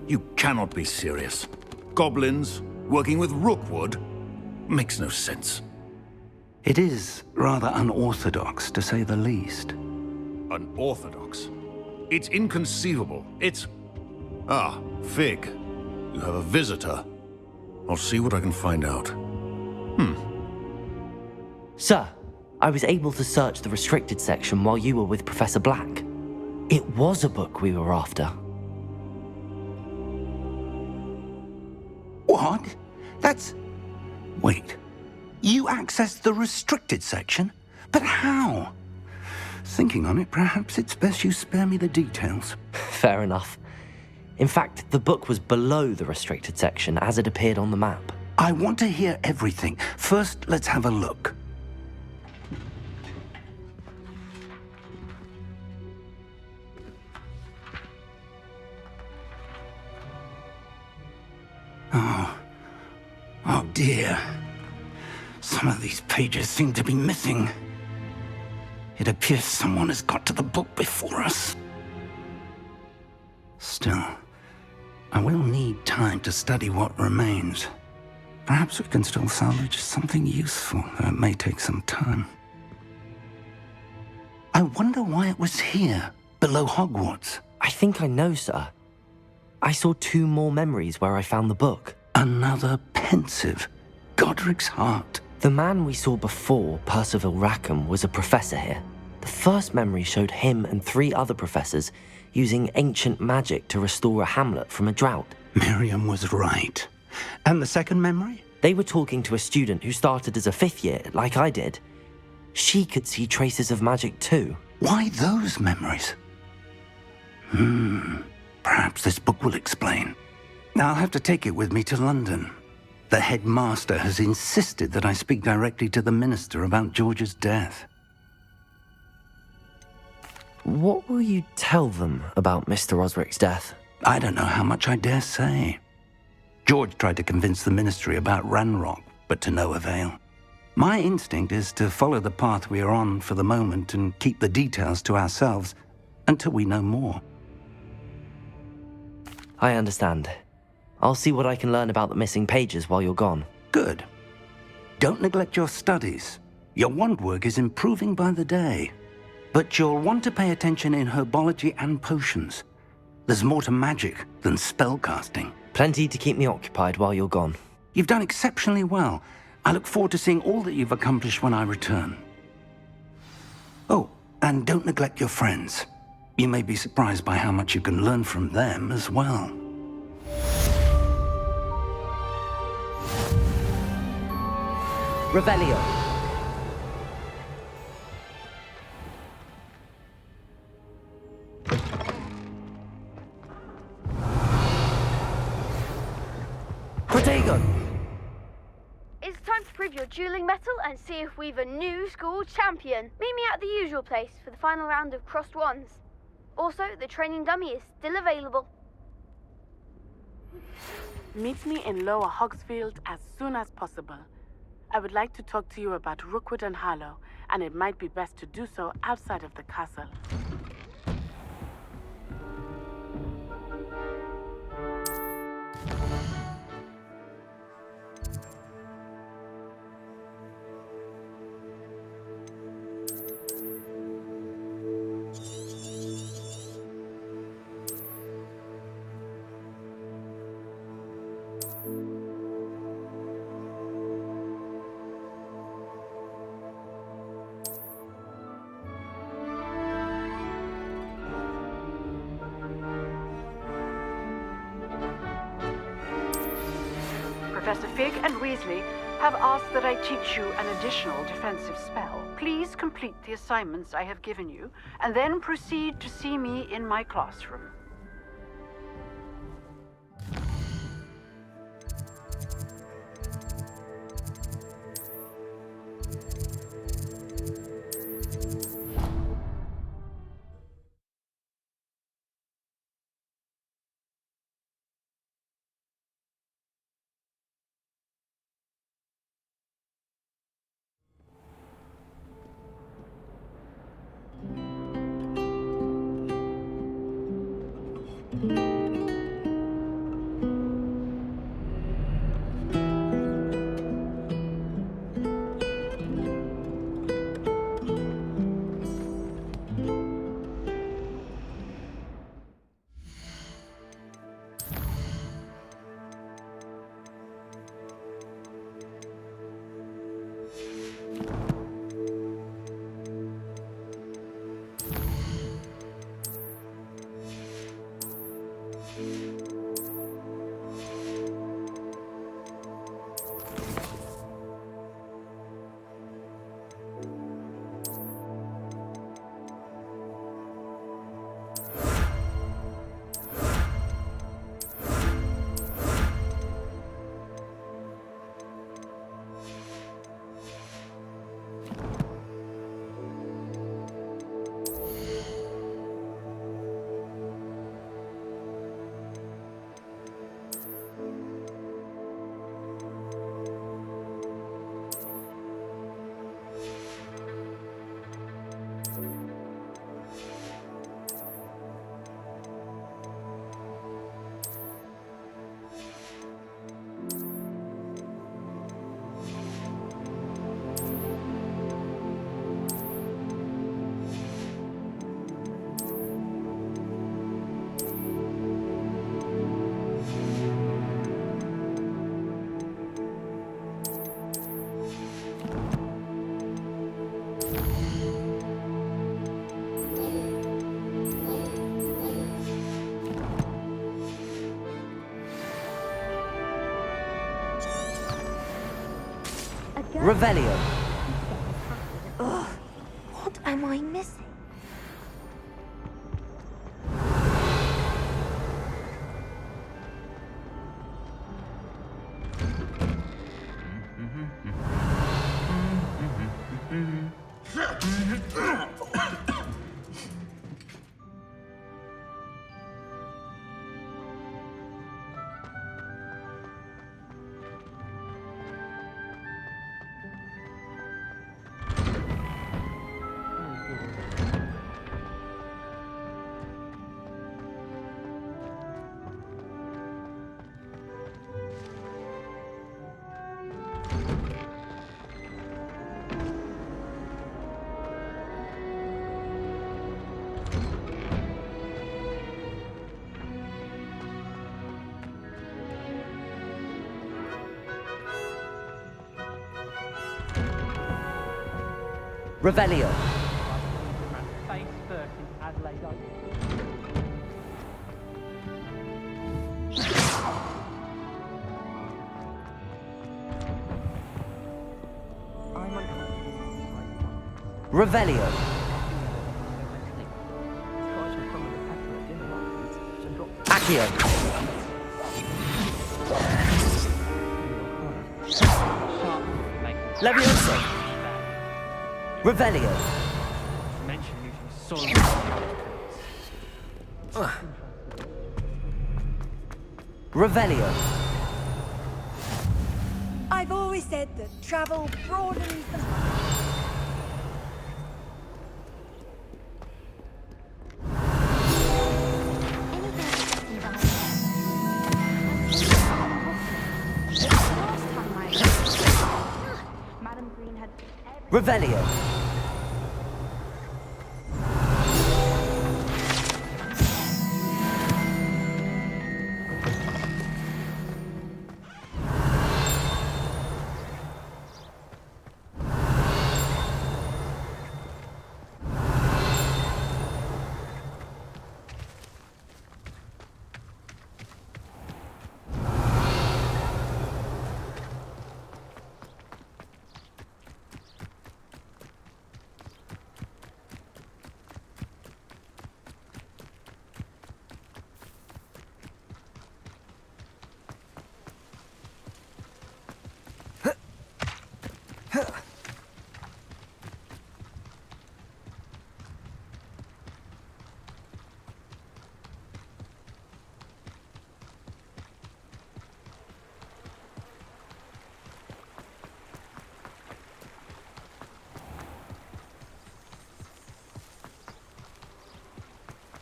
You cannot be serious. Goblins working with Rookwood? Makes no sense. It is rather unorthodox, to say the least. Unorthodox? It's inconceivable. It's... Ah, Fig. You have a visitor. I'll see what I can find out. Sir, I was able to search the restricted section while you were with Professor Black. It was a book we were after. What? That's... Wait. You accessed the restricted section? But how? Thinking on it, perhaps it's best you spare me the details. Fair enough. In fact, the book was below the restricted section as it appeared on the map. I want to hear everything. First, let's have a look. Oh dear. Some of these pages seem to be missing. It appears someone has got to the book before us. Still, I will need time to study what remains. Perhaps we can still salvage something useful, though it may take some time. I wonder why it was here, below Hogwarts. I think I know, sir. I saw 2 more memories where I found the book. Another pensive. Godric's heart. The man we saw before, Percival Rackham, was a professor here. The first memory showed him and 3 other professors using ancient magic to restore a hamlet from a drought. Miriam was right. And the second memory? They were talking to a student who started as a 5th year, like I did. She could see traces of magic too. Why those memories? Perhaps this book will explain. I'll have to take it with me to London. The headmaster has insisted that I speak directly to the minister about George's death. What will you tell them about Mr. Osric's death? I don't know how much I dare say. George tried to convince the ministry about Ranrock, but to no avail. My instinct is to follow the path we are on for the moment and keep the details to ourselves until we know more. I understand. I'll see what I can learn about the missing pages while you're gone. Good. Don't neglect your studies. Your wand work is improving by the day. But you'll want to pay attention in herbology and potions. There's more to magic than spellcasting. Plenty to keep me occupied while you're gone. You've done exceptionally well. I look forward to seeing all that you've accomplished when I return. Oh, and don't neglect your friends. You may be surprised by how much you can learn from them as well. Revelio. Protego! It's time to prove your dueling mettle and see if we've a new school champion. Meet me at the usual place for the final round of crossed wands. Also, the training dummy is still available. Meet me in Lower Hogsfield as soon as possible. I would like to talk to you about Rookwood and Harlow, and it might be best to do so outside of the castle. Professor Fig and Weasley have asked that I teach you an additional defensive spell. Please complete the assignments I have given you, and then proceed to see me in my classroom. Revelio. Ugh, what am I missing? Revelio. Face first in Adelaide Open. I'm uncomfortable. Revelio. Accio. Levioso. Revelio. Mention using soil. Revelio. I've always said that travel broadens the mind. Madam Green had Revelio.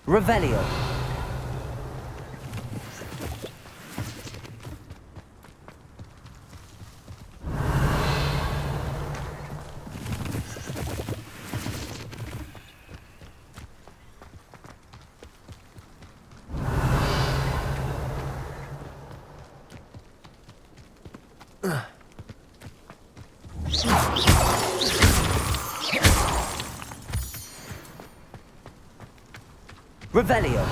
Revelio. Revelio.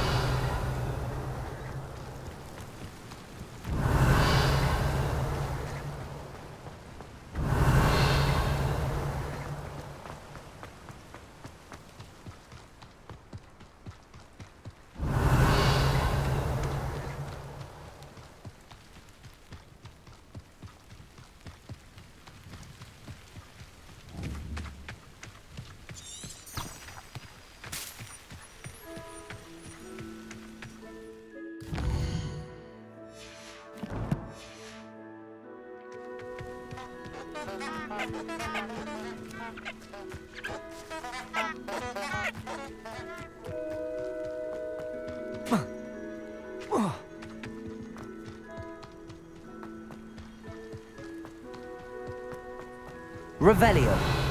Revelio.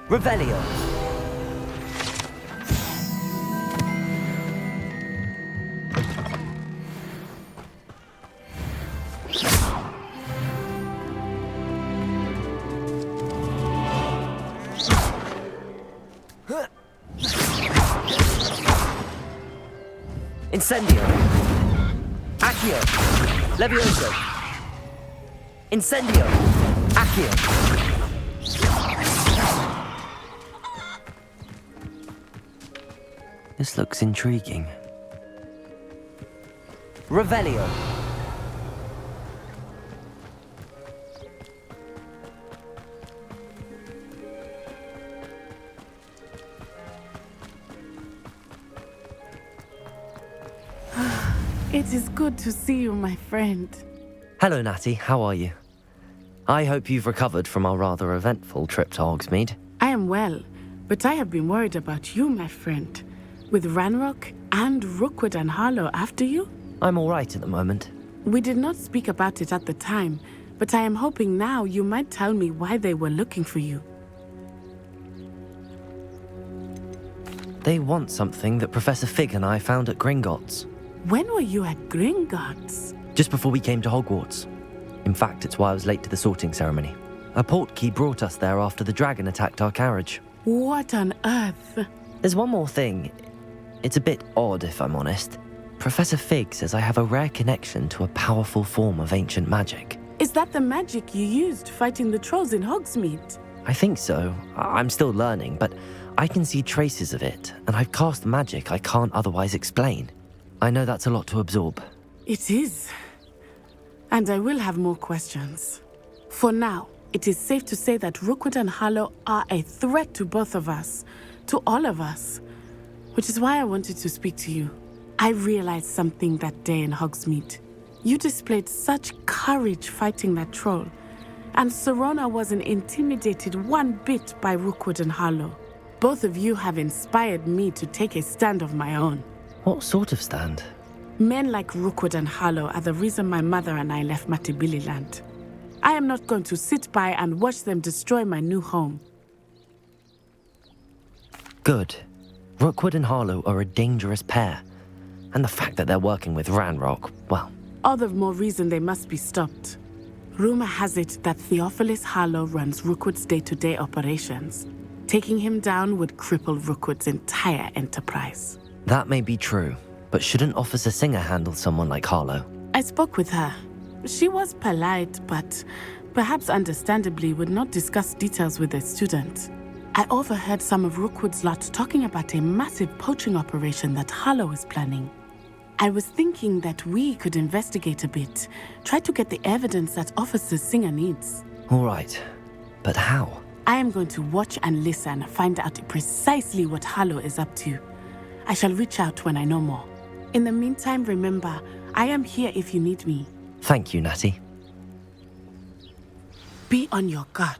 Revelio. Incendio. Accio. Levioso. Incendio. Accio. This looks intriguing. Revelio. It is good to see you, my friend. Hello, Natty. How are you? I hope you've recovered from our rather eventful trip to Hogsmeade. I am well, but I have been worried about you, my friend. With Ranrock and Rookwood and Harlow after you? I'm all right at the moment. We did not speak about it at the time, but I am hoping now you might tell me why they were looking for you. They want something that Professor Fig and I found at Gringotts. When were you at Gringotts? Just before we came to Hogwarts. In fact, it's why I was late to the sorting ceremony. A portkey brought us there after the dragon attacked our carriage. What on earth? There's one more thing. It's a bit odd, if I'm honest. Professor Fig says I have a rare connection to a powerful form of ancient magic. Is that the magic you used fighting the trolls in Hogsmeade? I think so. I'm still learning, but I can see traces of it, and I've cast magic I can't otherwise explain. I know that's a lot to absorb. It is. And I will have more questions. For now, it is safe to say that Rookwood and Harlow are a threat to both of us, to all of us. Which is why I wanted to speak to you. I realized something that day in Hogsmeade. You displayed such courage fighting that troll, and Serona wasn't intimidated one bit by Rookwood and Harlow. Both of you have inspired me to take a stand of my own. What sort of stand? Men like Rookwood and Harlow are the reason my mother and I left Matibili-land. I am not going to sit by and watch them destroy my new home. Good. Rookwood and Harlow are a dangerous pair. And the fact that they're working with Ranrock, well... All the more reason they must be stopped. Rumor has it that Theophilus Harlow runs Rookwood's day-to-day operations. Taking him down would cripple Rookwood's entire enterprise. That may be true, but shouldn't Officer Singer handle someone like Harlow? I spoke with her. She was polite, but perhaps understandably would not discuss details with a student. I overheard some of Rookwood's lot talking about a massive poaching operation that Harlow is planning. I was thinking that we could investigate a bit, try to get the evidence that Officer Singer needs. All right, but how? I am going to watch and listen, find out precisely what Harlow is up to. I shall reach out when I know more. In the meantime, remember, I am here if you need me. Thank you, Natty. Be on your guard.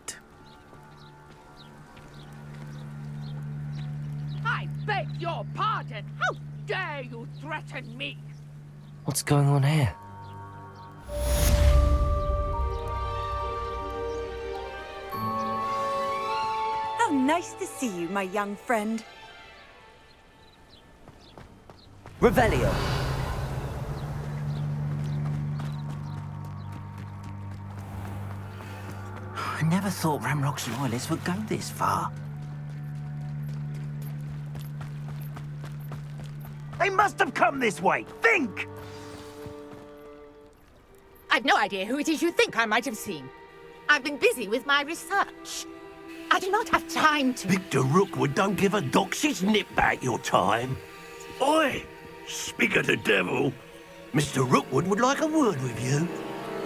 I beg your pardon! How dare you threaten me? What's going on here? How nice to see you, my young friend. Revelio. I never thought Ranrock's loyalists would go this far. They must have come this way. Think! I've no idea who it is you think I might have seen. I've been busy with my research. I do not have time to... Victor Rookwood don't give a doxy's nip back your time. Oi! Speak of the devil. Mr. Rookwood would like a word with you.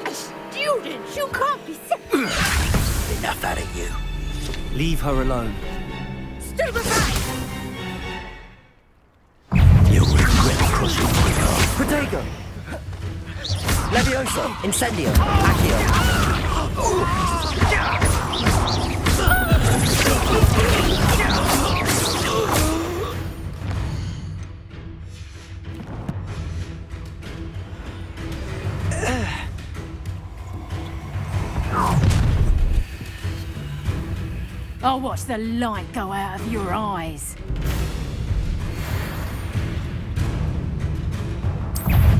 A student! You can't be sick! Enough out of you. Leave her alone. Stupefy! You'll regret crossing my path. Protego! Levioso! Incendio! Accio! Oh, watch the light go out of your eyes.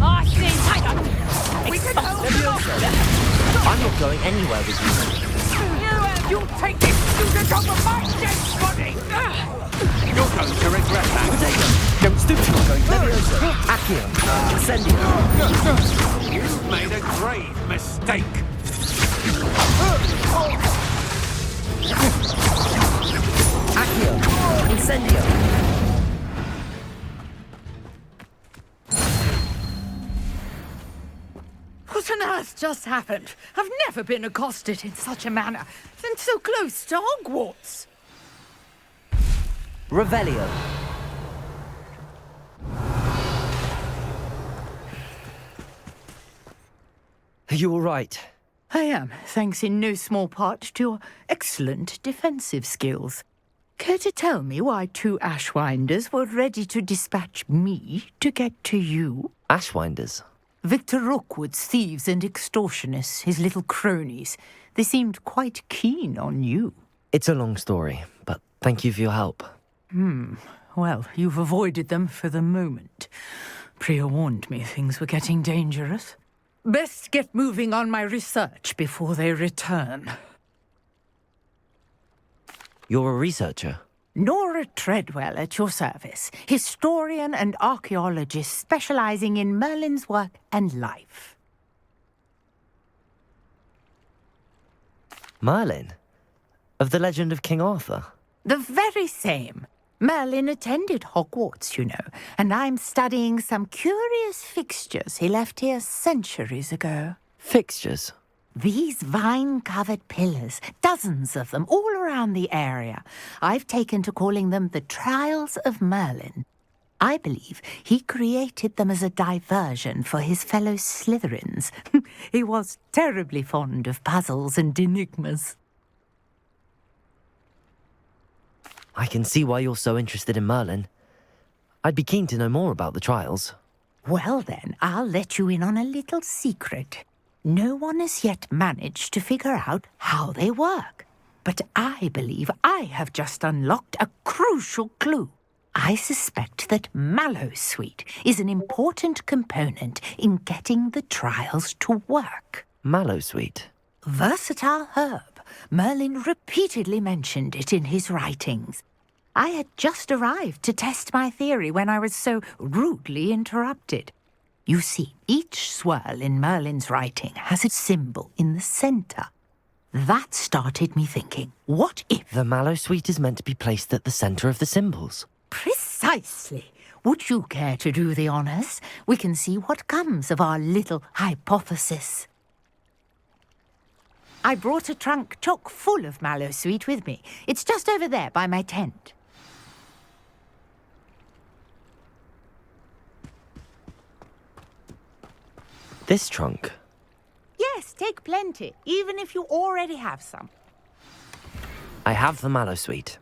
I see. We can hold them off. I'm not going anywhere with you. You'll take this student off of my dead body. You're going to regret that. Potato! Don't stoop to going. Levioso! Accio! Incendio! You've made a grave mistake. Accio! Incendio! What on earth just happened? I've never been accosted in such a manner, and so close to Hogwarts. Revelio. Are you all right? I am, thanks in no small part to your excellent defensive skills. Care to tell me why 2 Ashwinders were ready to dispatch me to get to you? Ashwinders? Victor Rookwood's thieves and extortionists, his little cronies. They seemed quite keen on you. It's a long story, but thank you for your help. Well, you've avoided them for the moment. Priya warned me things were getting dangerous. Best get moving on my research before they return. You're a researcher? Nora Treadwell at your service, historian and archaeologist specializing in Merlin's work and life. Merlin? Of the legend of King Arthur? The very same. Merlin attended Hogwarts, you know, and I'm studying some curious fixtures he left here centuries ago. Fixtures? These vine-covered pillars, dozens of them, all around the area. I've taken to calling them the Trials of Merlin. I believe he created them as a diversion for his fellow Slytherins. He was terribly fond of puzzles and enigmas. I can see why you're so interested in Merlin. I'd be keen to know more about the trials. Well then, I'll let you in on a little secret. No one has yet managed to figure out how they work. But I believe I have just unlocked a crucial clue. I suspect that Mallowsweet is an important component in getting the trials to work. Mallowsweet? Versatile herb. Merlin repeatedly mentioned it in his writings. I had just arrived to test my theory when I was so rudely interrupted. You see, each swirl in Merlin's writing has a symbol in the centre. That started me thinking, what if... The Mallowsweet is meant to be placed at the centre of the symbols. Precisely. Would you care to do the honours? We can see what comes of our little hypothesis. I brought a trunk chock full of Mallowsweet with me. It's just over there by my tent. This trunk? Yes, take plenty, even if you already have some. I have the Mallowsweet.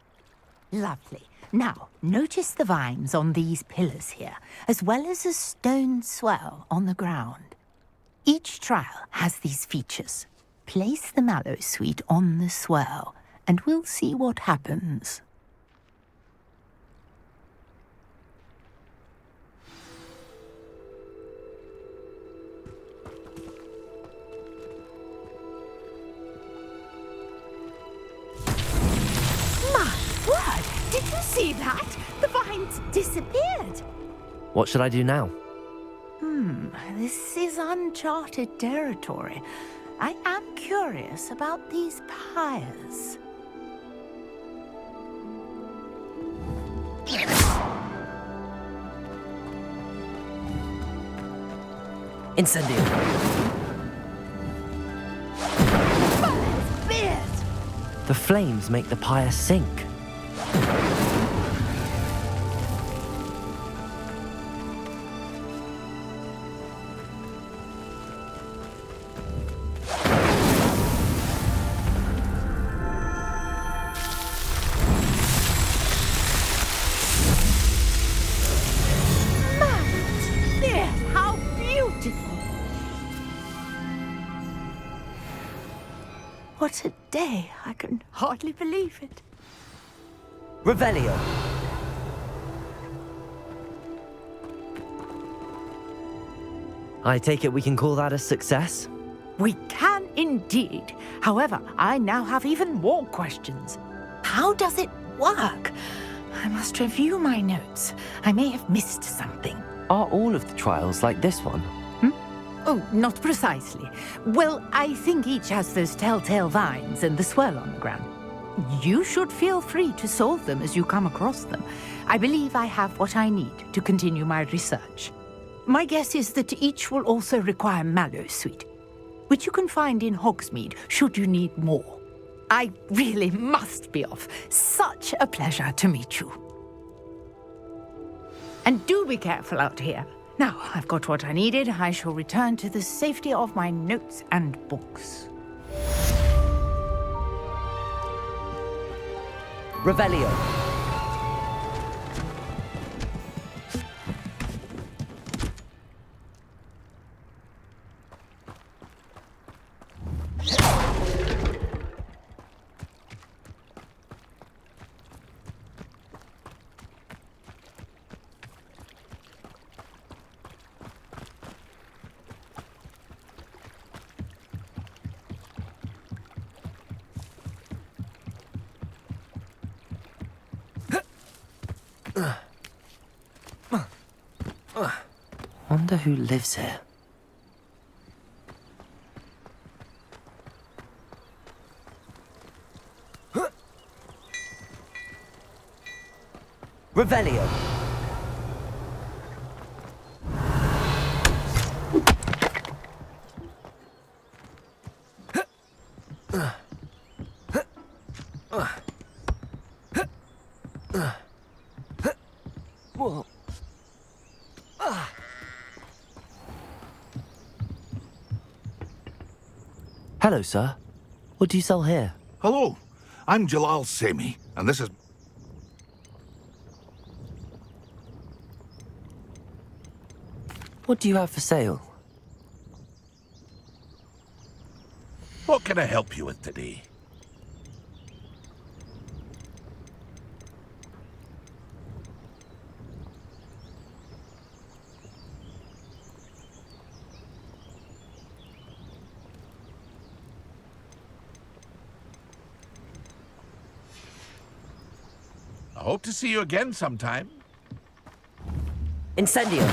Lovely. Now, notice the vines on these pillars here, as well as a stone swell on the ground. Each trial has these features. Place the Mallowsweet on the swell, and we'll see what happens. Did you see that? The vines disappeared. What should I do now? This is uncharted territory. I am curious about these pyres. Incendio. Merlin's beard! The flames make the pyre sink. What a day. I can hardly believe it. Revelio. I take it we can call that a success? We can indeed. However, I now have even more questions. How does it work? I must review my notes. I may have missed something. Are all of the trials like this one? Oh, not precisely. Well, I think each has those telltale vines and the swirl on the ground. You should feel free to solve them as you come across them. I believe I have what I need to continue my research. My guess is that each will also require Mallowsweet, which you can find in Hogsmeade should you need more. I really must be off. Such a pleasure to meet you. And do be careful out here. Now, I've got what I needed. I shall return to the safety of my notes and books. Revelio. Wonder who lives here. Revelio. Whoa. Hello, sir. What do you sell here? Hello, I'm Jalal Semi, and this is... What do you have for sale? What can I help you with today? I hope to see you again sometime. Incendio.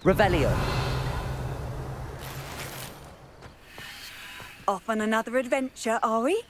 Revelio. Off on another adventure, are we?